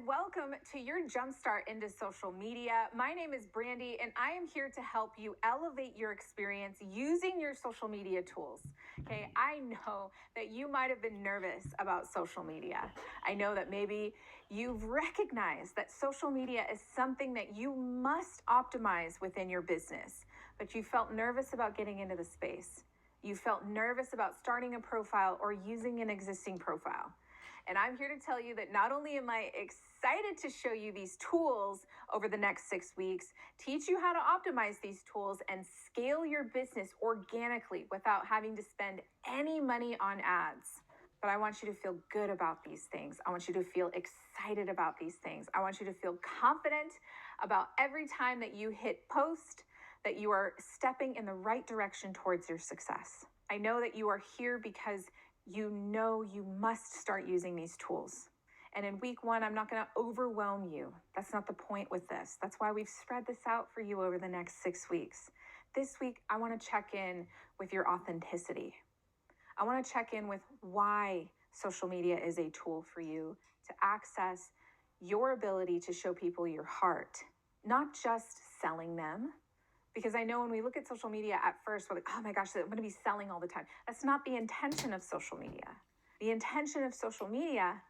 welcome to your jumpstart into social media. My name is Brandy, and I am here to help you elevate your experience using your social media tools. Okay, I know that you might have been nervous about social media. I know that maybe you've recognized that social media is something that you must optimize within your business, but you felt nervous about getting into the space. You felt nervous about starting a profile or using an existing profile. And I'm here to tell you that not only am I excited to show you these tools over the next 6 weeks, teach you how to optimize these tools and scale your business organically without having to spend any money on ads. But I want you to feel good about these things. I want you to feel excited about these things. I want you to feel confident about every time that you hit post, that you are stepping in the right direction towards your success. I know that you are here because you know you must start using these tools. And in week 1, I'm not going to overwhelm you. That's not the point with this. That's why we've spread this out for you over the next 6 weeks. This week, I want to check in with your authenticity. I want to check in with why social media is a tool for you to access your ability to show people your heart, not just selling them. Because I know when we look at social media at first, we're like, oh my gosh, I'm going to be selling all the time. That's not the intention of social media. The intention of social media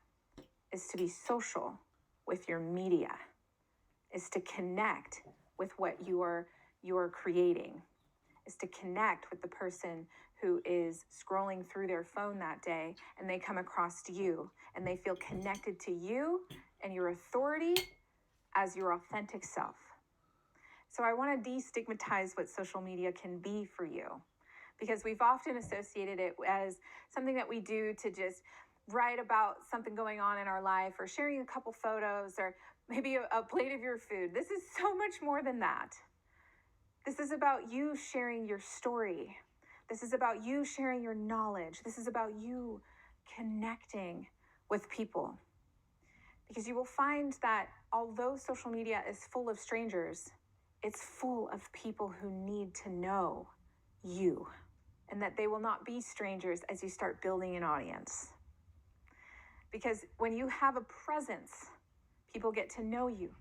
is to be social with your media, is to connect with what you are creating, is to connect with the person who is scrolling through their phone that day and they come across to you and they feel connected to you and your authority as your authentic self. So I want to destigmatize what social media can be for you, because we've often associated it as something that we do to just write about something going on in our life or sharing a couple photos or maybe a plate of your food. This is so much more than that. This is about you sharing your story. This is about you sharing your knowledge. This is about you connecting with people. Because you will find that although social media is full of strangers, it's full of people who need to know you, and that they will not be strangers as you start building an audience. Because when you have a presence, people get to know you,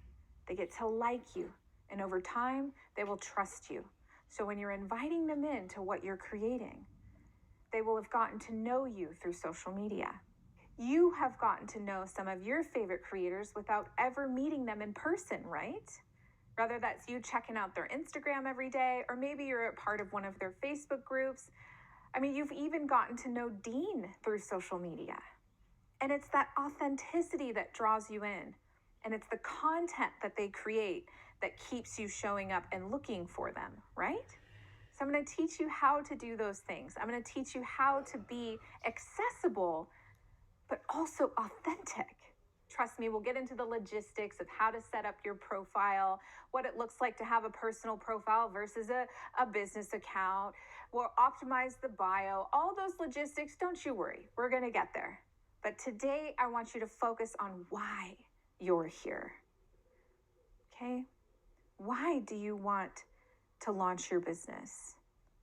they get to like you, and over time, they will trust you. So when you're inviting them into what you're creating, they will have gotten to know you through social media. You have gotten to know some of your favorite creators without ever meeting them in person, right? Whether that's you checking out their Instagram every day, or maybe you're a part of one of their Facebook groups. I mean, you've even gotten to know Dean through social media. And it's that authenticity that draws you in. And it's the content that they create that keeps you showing up and looking for them, right? So I'm going to teach you how to do those things. I'm going to teach you how to be accessible, but also authentic. Trust me, we'll get into the logistics of how to set up your profile, what it looks like to have a personal profile versus a business account. We'll optimize the bio, all those logistics. Don't you worry, we're going to get there. But today, I want you to focus on why you're here. Okay? Why do you want to launch your business?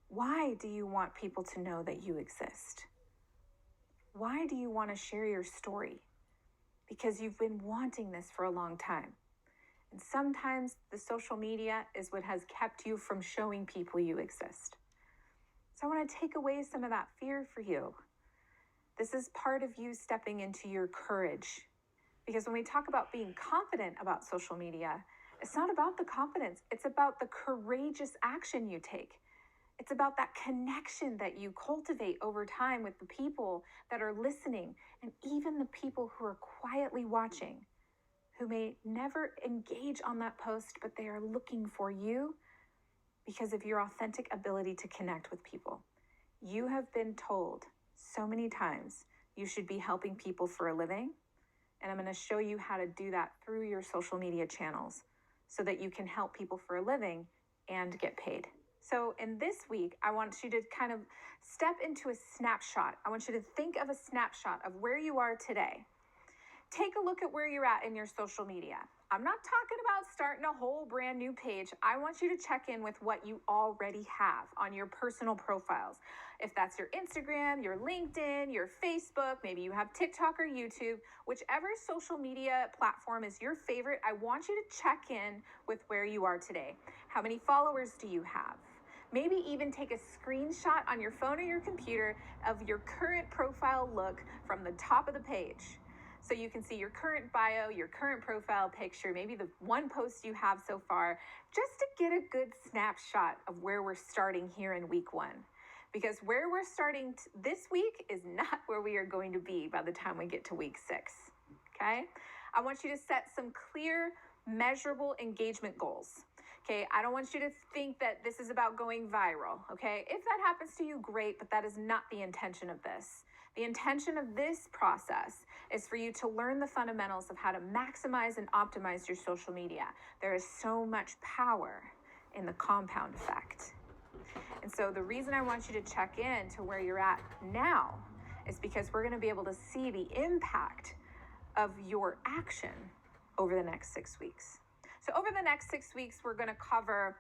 Why do you want people to know that you exist? Why do you want to share your story? Because you've been wanting this for a long time. And sometimes the social media is what has kept you from showing people you exist. So I want to take away some of that fear for you. This is part of you stepping into your courage. Because when we talk about being confident about social media, it's not about the confidence. It's about the courageous action you take. It's about that connection that you cultivate over time with the people that are listening and even the people who are quietly watching, who may never engage on that post, but they are looking for you because of your authentic ability to connect with people. You have been told so many times you should be helping people for a living, and I'm going to show you how to do that through your social media channels so that you can help people for a living and get paid. So in this week, I want you to kind of step into a snapshot. I want you to think of a snapshot of where you are today. Take a look at where you're at in your social media. I'm not talking about starting a whole brand new page. I want you to check in with what you already have on your personal profiles. If that's your Instagram, your LinkedIn, your Facebook, maybe you have TikTok or YouTube, whichever social media platform is your favorite, I want you to check in with where you are today. How many followers do you have? Maybe even take a screenshot on your phone or your computer of your current profile look from the top of the page. So you can see your current bio, your current profile picture, maybe the one post you have so far, just to get a good snapshot of where we're starting here in week 1. Because where we're starting this week is not where we are going to be by the time we get to week 6, okay? I want you to set some clear, measurable engagement goals. Okay, I don't want you to think that this is about going viral, okay? If that happens to you, great, but that is not the intention of this. The intention of this process is for you to learn the fundamentals of how to maximize and optimize your social media. There is so much power in the compound effect. And so the reason I want you to check in to where you're at now is because we're going to be able to see the impact of your action over the next 6 weeks. So over the next 6 weeks, we're going to cover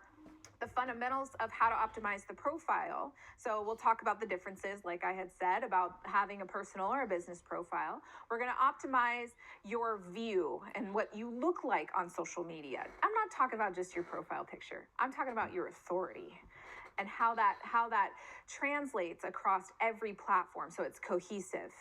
the fundamentals of how to optimize the profile. So we'll talk about the differences, like I had said, about having a personal or a business profile. We're going to optimize your view and what you look like on social media. I'm not talking about just your profile picture. I'm talking about your authority and how that translates across every platform so it's cohesive.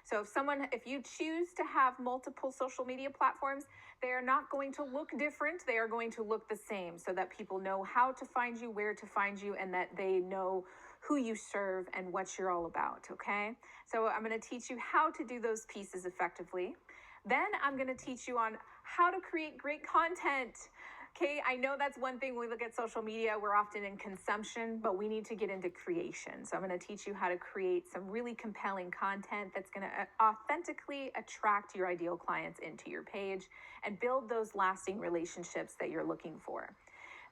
So if you choose to have multiple social media platforms, they are not going to look different. They are going to look the same so that people know how to find you, where to find you, and that they know who you serve and what you're all about, okay? So I'm going to teach you how to do those pieces effectively. Then I'm going to teach you on how to create great content. Okay, I know that's one thing when we look at social media, we're often in consumption, but we need to get into creation. So I'm going to teach you how to create some really compelling content that's going to authentically attract your ideal clients into your page and build those lasting relationships that you're looking for.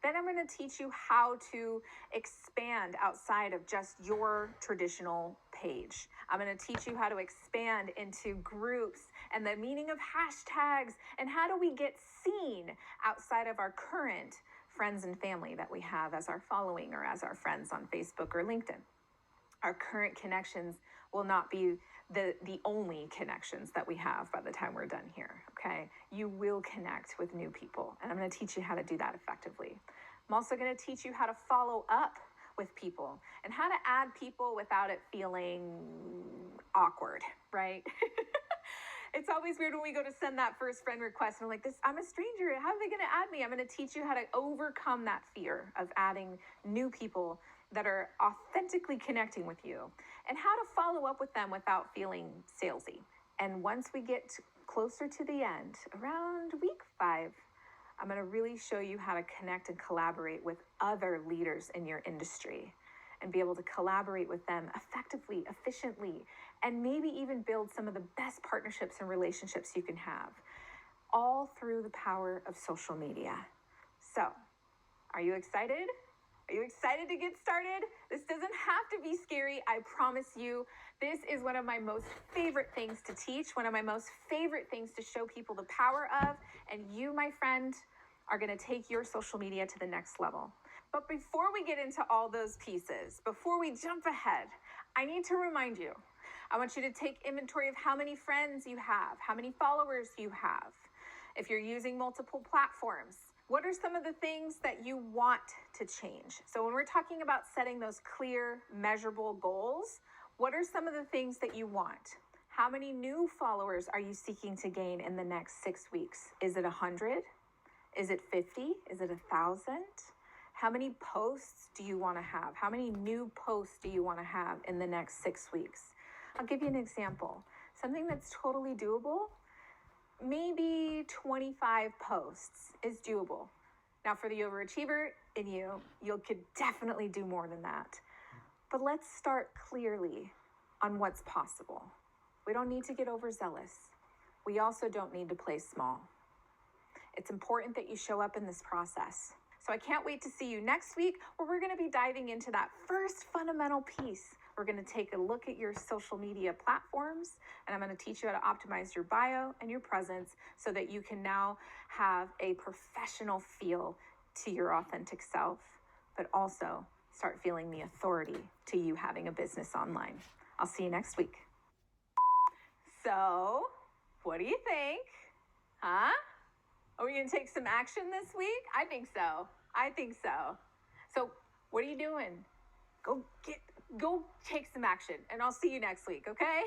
Then I'm going to teach you how to expand outside of just your traditional page. I'm going to teach you how to expand into groups and the meaning of hashtags and how do we get seen outside of our current friends and family that we have as our following or as our friends on Facebook or LinkedIn. Our current connections will not be the only connections that we have by the time we're done here, okay? You will connect with new people, and I'm going to teach you how to do that effectively. I'm also going to teach you how to follow up with people and how to add people without it feeling awkward, right? It's always weird when we go to send that first friend request and I'm like, I'm a stranger. How are they going to add me? I'm going to teach you how to overcome that fear of adding new people that are authentically connecting with you and how to follow up with them without feeling salesy. And once we get closer to the end, around week 5, I'm going to really show you how to connect and collaborate with other leaders in your industry and be able to collaborate with them effectively, efficiently, and maybe even build some of the best partnerships and relationships you can have, all through the power of social media. So, are you excited? Are you excited to get started? This doesn't have to be scary, I promise you. This is one of my most favorite things to teach, one of my most favorite things to show people the power of, and you, my friend, are going to take your social media to the next level. But before we get into all those pieces, before we jump ahead, I need to remind you, I want you to take inventory of how many friends you have, how many followers you have. If you're using multiple platforms, what are some of the things that you want to change? So when we're talking about setting those clear, measurable goals, what are some of the things that you want? How many new followers are you seeking to gain in the next 6 weeks? Is it 100? Is it 50? Is it 1,000? How many posts do you want to have? How many new posts do you want to have in the next 6 weeks? I'll give you an example. Something that's totally doable, maybe 25 posts is doable. Now for the overachiever in you, you could definitely do more than that. But let's start clearly on what's possible. We don't need to get overzealous. We also don't need to play small. It's important that you show up in this process. So I can't wait to see you next week where we're going to be diving into that first fundamental piece. We're going to take a look at your social media platforms, and I'm going to teach you how to optimize your bio and your presence so that you can now have a professional feel to your authentic self, but also start feeling the authority to you having a business online. I'll see you next week. So, what do you think? Huh? Are we going to take some action this week? I think so. So, what are you doing? Go take some action, and I'll see you next week, okay?